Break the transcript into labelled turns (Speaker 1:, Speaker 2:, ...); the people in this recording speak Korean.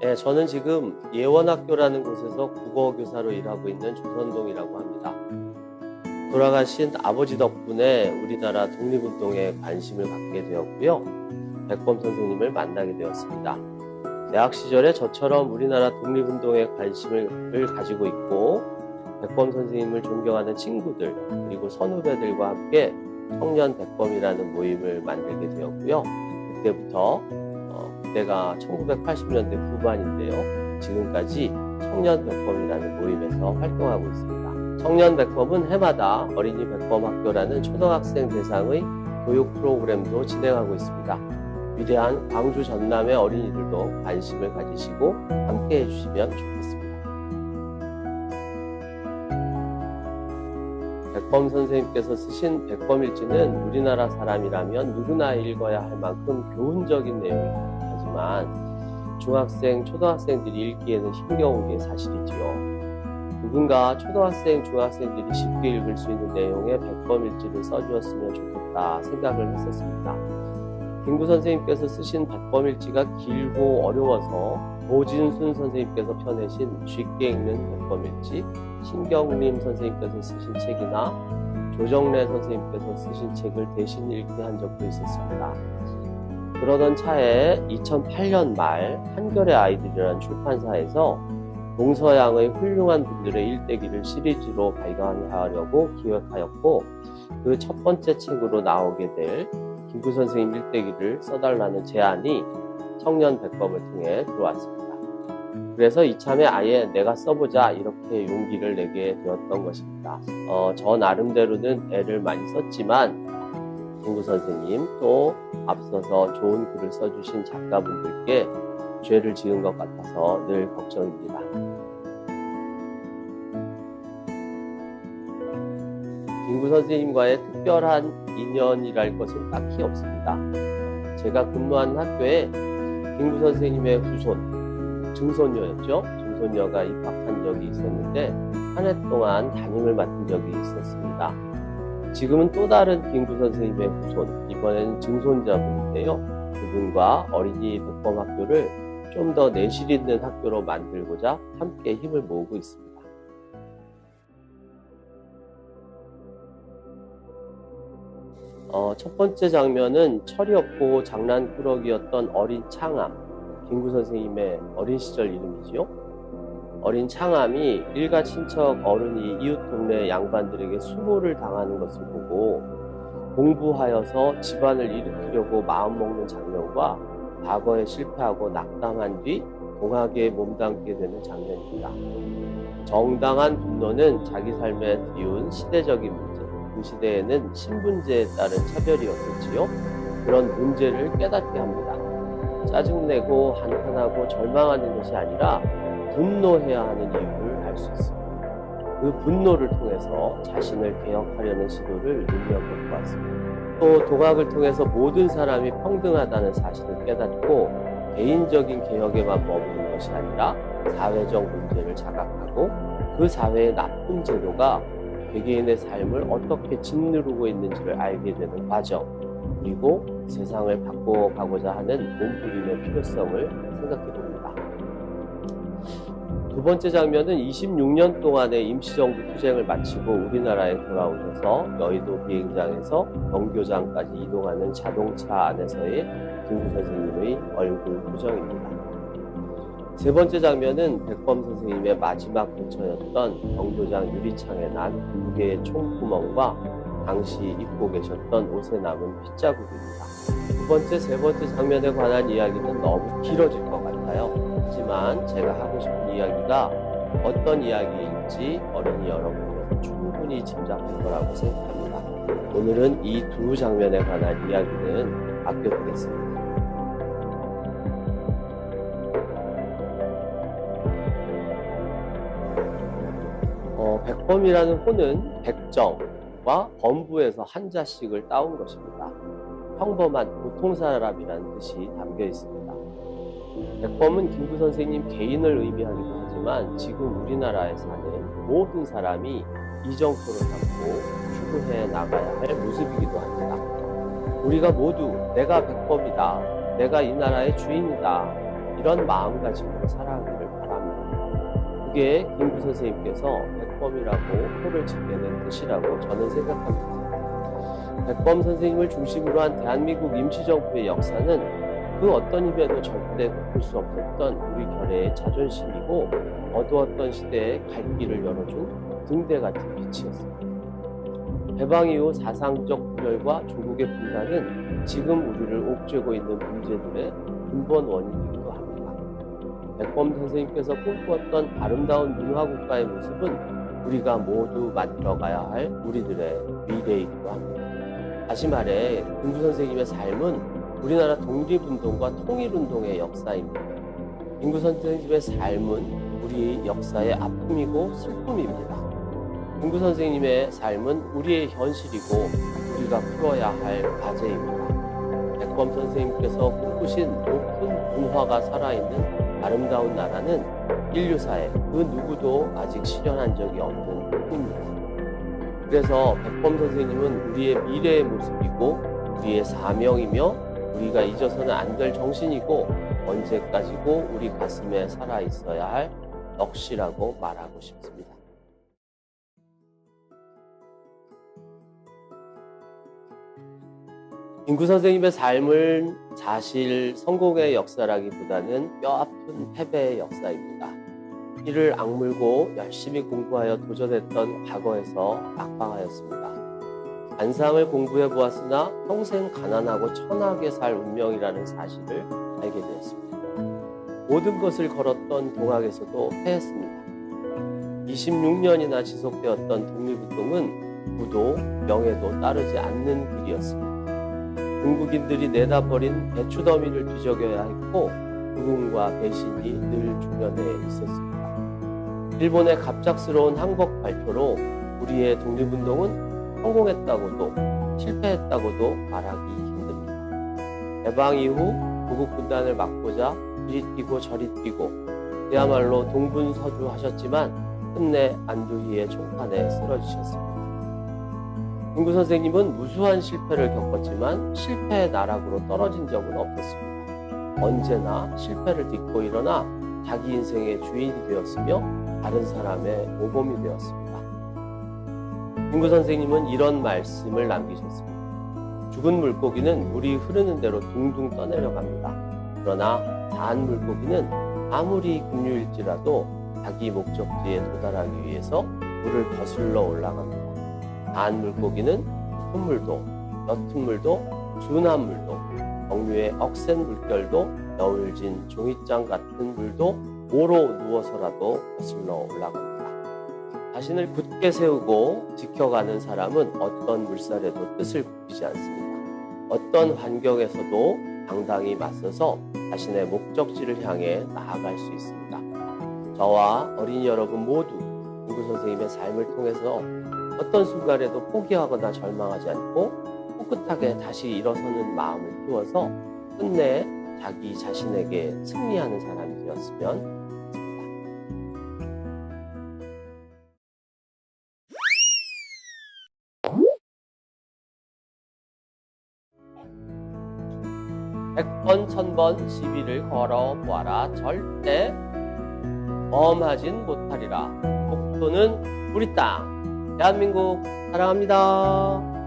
Speaker 1: 네, 저는 지금 예원학교라는 곳에서 국어교사로 일하고 있는 조선동이라고 합니다. 돌아가신 아버지 덕분에 우리나라 독립운동에 관심을 갖게 되었고요. 백범 선생님을 만나게 되었습니다. 대학 시절에 저처럼 우리나라 독립운동에 관심을 가지고 있고 백범 선생님을 존경하는 친구들 그리고 선후배들과 함께 청년 백범이라는 모임을 만들게 되었고요. 그때부터 그때가 1980년대 후반인데요. 지금까지 청년 백범이라는 모임에서 활동하고 있습니다. 청년 백범은 해마다 어린이 백범학교라는 초등학생 대상의 교육 프로그램도 진행하고 있습니다. 위대한 광주 전남의 어린이들도 관심을 가지시고 함께 해주시면 좋겠습니다. 백범 선생님께서 쓰신 백범일지는 우리나라 사람이라면 누구나 읽어야 할 만큼 교훈적인 내용입니다. 하지만 중학생, 초등학생들이 읽기에는 힘겨운 게 사실이지요. 누군가 초등학생, 중학생들이 쉽게 읽을 수 있는 내용의 백범일지를 써주었으면 좋겠다 생각을 했었습니다. 김구 선생님께서 쓰신 백범일지가 길고 어려워서 도진순 선생님께서 펴내신 쉽게 읽는 백범일지, 신경림 선생님께서 쓰신 책이나 조정래 선생님께서 쓰신 책을 대신 읽게 한 적도 있었습니다. 그러던 차에 2008년 말 한결의 아이들이라는 출판사에서 동서양의 훌륭한 분들의 일대기를 시리즈로 발간하려고 기획하였고 그 첫 번째 책으로 나오게 될 김구 선생님 일대기를 써달라는 제안이 청년 백범을 통해 들어왔습니다. 그래서 이참에 아예 내가 써보자 이렇게 용기를 내게 되었던 것입니다. 저 나름대로는 애를 많이 썼지만 김구 선생님 또 앞서서 좋은 글을 써주신 작가분들께 죄를 지은 것 같아서 늘 걱정입니다. 김구 선생님과의 특별한 인연이랄 것은 딱히 없습니다. 제가 근무한 학교에 김구 선생님의 후손, 증손녀였죠. 증손녀가 입학한 적이 있었는데 한 해 동안 담임을 맡은 적이 있었습니다. 지금은 또 다른 김구 선생님의 후손, 이번에는 증손자분인데요. 그분과 어린이 백범학교를 좀 더 내실 있는 학교로 만들고자 함께 힘을 모으고 있습니다. 첫 번째 장면은 철이 없고 장난꾸러기였던 어린 창암, 김구 선생님의 어린 시절 이름이지요. 어린 창암이 일가 친척 어른이 이웃 동네 양반들에게 수모를 당하는 것을 보고 공부하여서 집안을 일으키려고 마음먹는 장면과 과거에 실패하고 낙담한 뒤 동학에 몸담게 되는 장면입니다. 정당한 분노는 자기 삶에 띄운 시대적인 문제, 그 시대에는 신분제에 따른 차별이었겠지요. 그런 문제를 깨닫게 합니다. 짜증내고 한탄하고 절망하는 것이 아니라 분노해야 하는 이유를 알 수 있습니다. 그 분노를 통해서 자신을 개혁하려는 시도를 눈여겨보았습니다. 또 동학을 통해서 모든 사람이 평등하다는 사실을 깨닫고 개인적인 개혁에만 머무는 것이 아니라 사회적 문제를 자각하고 그 사회의 나쁜 제도가 개개인의 삶을 어떻게 짓누르고 있는지를 알게 되는 과정, 그리고 세상을 바꿔가고자 하는 몸부림의 필요성을 생각해 봅니다. 두 번째 장면은 26년 동안의 임시정부 투쟁을 마치고 우리나라에 돌아오셔서 여의도 비행장에서 경교장까지 이동하는 자동차 안에서의 김구 선생님의 얼굴 표정입니다. 세 번째 장면은 백범 선생님의 마지막 근처였던 경교장 유리창에 난 두 개의 총구멍과 당시 입고 계셨던 옷에 남은 핏자국입니다. 두 번째, 세 번째 장면에 관한 이야기는 너무 길어질 것 같아요. 하지만 제가 하고 싶은 이야기가 어떤 이야기일지 어린이 여러분께서 충분히 짐작할 거라고 생각합니다. 오늘은 이 두 장면에 관한 이야기는 아껴두겠습니다. 백범이라는 호는 백정과 범부에서 한자씩을 따온 것입니다. 평범한 보통 사람이라는 뜻이 담겨 있습니다. 백범은 김구 선생님 개인을 의미하기도 하지만 지금 우리나라에 사는 모든 사람이 이정표로 삼고 추구해 나가야 할 모습이기도 합니다. 우리가 모두 내가 백범이다, 내가 이 나라의 주인이다 이런 마음가짐으로 살아가기를 바랍니다. 그게 김구 선생님께서 백범이라고 표를 짓게 된 뜻이라고 저는 생각합니다. 백범 선생님을 중심으로 한 대한민국 임시정부의 역사는 그 어떤 힘에도 절대 꺾을 수 없었던 우리 결의의 자존심이고 어두웠던 시대에 갈 길을 열어준 등대 같은 빛이었습니다. 해방 이후 사상적 분열과 조국의 분단은 지금 우리를 옥죄고 있는 문제들의 근본 원인이기도 합니다. 백범 선생님께서 꿈꾸었던 아름다운 문화국가의 모습은 우리가 모두 만들어가야 할 우리들의 미래이기도 합니다. 다시 말해 김구 선생님의 삶은 우리나라 독립운동과 통일운동의 역사입니다. 김구 선생님의 삶은 우리 역사의 아픔이고 슬픔입니다. 김구 선생님의 삶은 우리의 현실이고 우리가 풀어야 할 과제입니다. 백범 선생님께서 꿈꾸신 높은 문화가 살아있는 아름다운 나라는 인류사에 그 누구도 아직 실현한 적이 없는 꿈입니다. 그래서 백범 선생님은 우리의 미래의 모습이고 우리의 사명이며 우리가 잊어서는 안 될 정신이고 언제까지고 우리 가슴에 살아있어야 할 넋이라고 말하고 싶습니다. 김구 선생님의 삶을 사실 성공의 역사라기보다는 뼈아픈 패배의 역사입니다. 이를 악물고 열심히 공부하여 도전했던 과거에서 낙방하였습니다. 관상을 공부해 보았으나 평생 가난하고 천하게 살 운명이라는 사실을 알게 되었습니다. 모든 것을 걸었던 동학에서도 패했습니다. 26년이나 지속되었던 독립운동은 부도, 명예도 따르지 않는 길이었습니다. 중국인들이 내다버린 배추더미를 뒤적여야 했고 부흥과 배신이 늘 주변에 있었습니다. 일본의 갑작스러운 항복 발표로 우리의 독립운동은 성공했다고도 실패했다고도 말하기 힘듭니다. 해방 이후 조국 분단을 막고자 이리 뛰고 저리 뛰고 그야말로 동분서주 하셨지만 끝내 안두희의 총판에 쓰러지셨습니다. 김구 선생님은 무수한 실패를 겪었지만 실패의 나락으로 떨어진 적은 없었습니다. 언제나 실패를 딛고 일어나 자기 인생의 주인이 되었으며 다른 사람의 모범이 되었습니다. 김구 선생님은 이런 말씀을 남기셨습니다. 죽은 물고기는 물이 흐르는 대로 둥둥 떠내려갑니다. 그러나 산 물고기는 아무리 급류일지라도 자기 목적지에 도달하기 위해서 물을 거슬러 올라갑니다. 산 물고기는 깊은 물도, 옅은 물도, 순한 물도, 정류의 억센 물결도, 여울진 종이장 같은 물도 모로 누워서라도 거슬러 올라갑니다. 자신을 굳게 세우고 지켜가는 사람은 어떤 물살에도 뜻을 굽히지 않습니다. 어떤 환경에서도 당당히 맞서서 자신의 목적지를 향해 나아갈 수 있습니다. 저와 어린이 여러분 모두 김구 선생님의 삶을 통해서 어떤 순간에도 포기하거나 절망하지 않고 꿋꿋하게 다시 일어서는 마음을 키워서 끝내 자기 자신에게 승리하는 사람이 되었으면 좋겠습니다. 백번 천번 시비를 걸어보아라 절대 범하진 못하리라. 복도는 우리 땅 대한민국 사랑합니다.